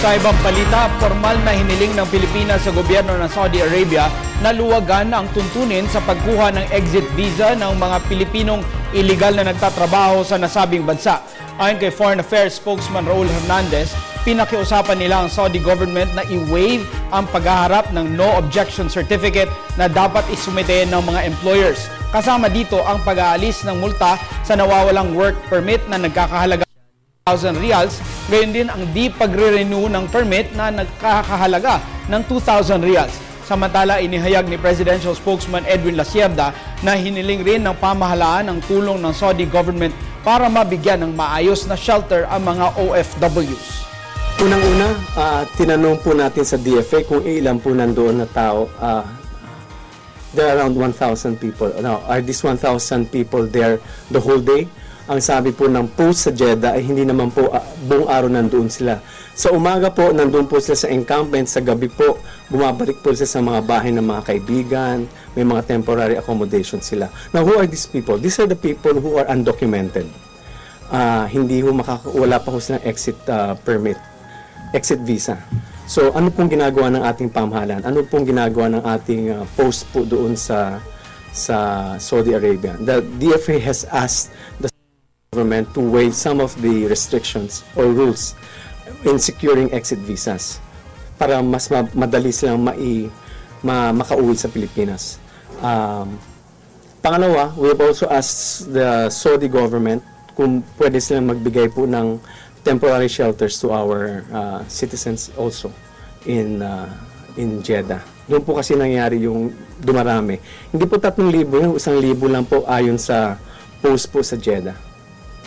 Sa ibang balita, formal na hiniling ng Pilipinas sa gobyerno ng Saudi Arabia na luwagan ang tuntunin sa pagkuha ng exit visa ng mga Pilipinong illegal na nagtatrabaho sa nasabing bansa. Ayon kay Foreign Affairs spokesman Raul Hernandez, pinakiusapan nila ang Saudi government na i-waive ang paghaharap ng no objection certificate na dapat isumite ng mga employers. Kasama dito ang pag-aalis ng multa sa nawawalang work permit na nagkakahalaga 1,000 reals, gayon din ang di pagre-renew ng permit na nagkakahalaga ng 2,000 reals. Samantala, inihayag ni Presidential Spokesman Edwin La Sierda na hiniling rin ng pamahalaan ang tulong ng Saudi government para mabigyan ng maayos na shelter ang mga OFWs. Unang-una, tinanong po natin sa DFA kung ilan po nandoon na tao. There are around 1,000 people. Now, are these 1,000 people there the whole day? Ang sabi po ng post sa Jeddah ay hindi naman po buong araw nandoon sila. Sa umaga po, nandoon po sila sa encampment. Sa gabi po, bumabalik po sila sa mga bahay ng mga kaibigan. May mga temporary accommodation sila. Now, who are these people? These are the people who are undocumented. Wala pa po silang exit permit, exit visa. So, ano pong ginagawa ng ating pamahalaan? Ano pong ginagawa ng ating post po doon sa Saudi Arabia? The DFA has asked the government to waive some of the restrictions or rules in securing exit visas para mas madali silang makauwi sa Pilipinas. Pangalawa, we have also asked the Saudi government kung pwede silang magbigay po ng temporary shelters to our citizens also in Jeddah. Doon po kasi nangyari yung dumarami. Hindi po 3,000, yung 1,000 lang po ayon sa post po sa Jeddah.